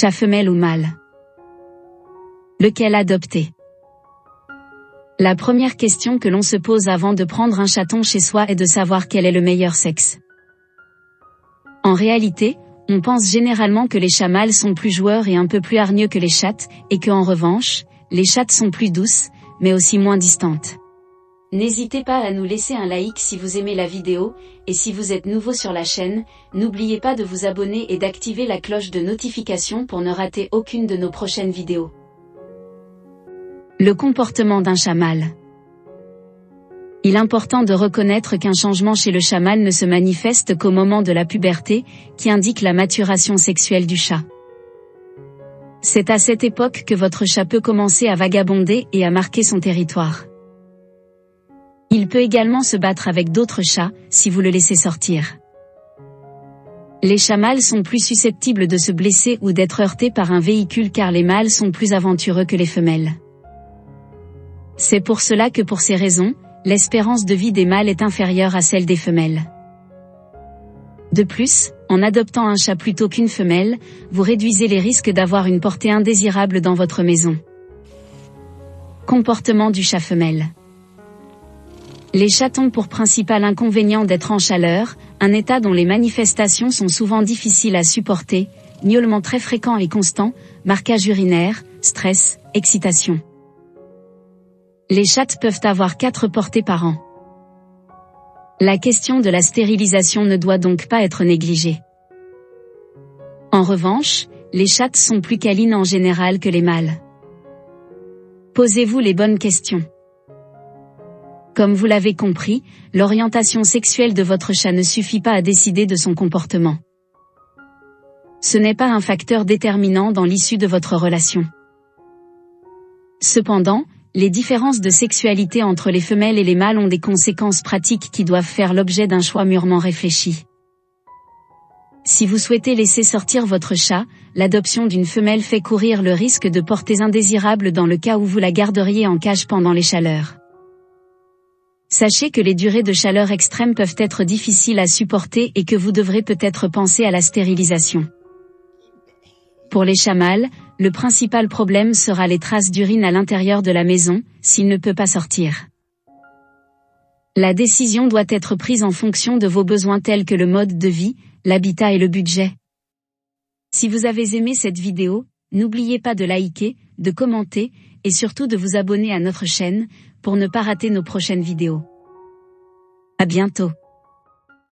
Chat femelle ou mâle? Lequel adopter? La première question que l'on se pose avant de prendre un chaton chez soi est de savoir quel est le meilleur sexe. En réalité, on pense généralement que les chats mâles sont plus joueurs et un peu plus hargneux que les chattes, et que en revanche, les chattes sont plus douces, mais aussi moins distantes. N'hésitez pas à nous laisser un like si vous aimez la vidéo, et si vous êtes nouveau sur la chaîne, n'oubliez pas de vous abonner et d'activer la cloche de notification pour ne rater aucune de nos prochaines vidéos. Le comportement d'un chat mâle. Il est important de reconnaître qu'un changement chez le chat mâle ne se manifeste qu'au moment de la puberté, qui indique la maturation sexuelle du chat. C'est à cette époque que votre chat peut commencer à vagabonder et à marquer son territoire. Il peut également se battre avec d'autres chats, si vous le laissez sortir. Les chats mâles sont plus susceptibles de se blesser ou d'être heurtés par un véhicule car les mâles sont plus aventureux que les femelles. C'est pour cela que pour ces raisons, l'espérance de vie des mâles est inférieure à celle des femelles. De plus, en adoptant un chat plutôt qu'une femelle, vous réduisez les risques d'avoir une portée indésirable dans votre maison. Comportement du chat femelle. Les chats ont pour principal inconvénient d'être en chaleur, un état dont les manifestations sont souvent difficiles à supporter, miaulement très fréquent et constant, marquage urinaire, stress, excitation. Les chattes peuvent avoir 4 portées par an. La question de la stérilisation ne doit donc pas être négligée. En revanche, les chattes sont plus câlines en général que les mâles. Posez-vous les bonnes questions. Comme vous l'avez compris, l'orientation sexuelle de votre chat ne suffit pas à décider de son comportement. Ce n'est pas un facteur déterminant dans l'issue de votre relation. Cependant, les différences de sexualité entre les femelles et les mâles ont des conséquences pratiques qui doivent faire l'objet d'un choix mûrement réfléchi. Si vous souhaitez laisser sortir votre chat, l'adoption d'une femelle fait courir le risque de portées indésirables dans le cas où vous la garderiez en cage pendant les chaleurs. Sachez que les durées de chaleur extrême peuvent être difficiles à supporter et que vous devrez peut-être penser à la stérilisation. Pour les chats mâles, le principal problème sera les traces d'urine à l'intérieur de la maison, s'il ne peut pas sortir. La décision doit être prise en fonction de vos besoins tels que le mode de vie, l'habitat et le budget. Si vous avez aimé cette vidéo, n'oubliez pas de liker, de commenter, et surtout de vous abonner à notre chaîne, pour ne pas rater nos prochaines vidéos. À bientôt.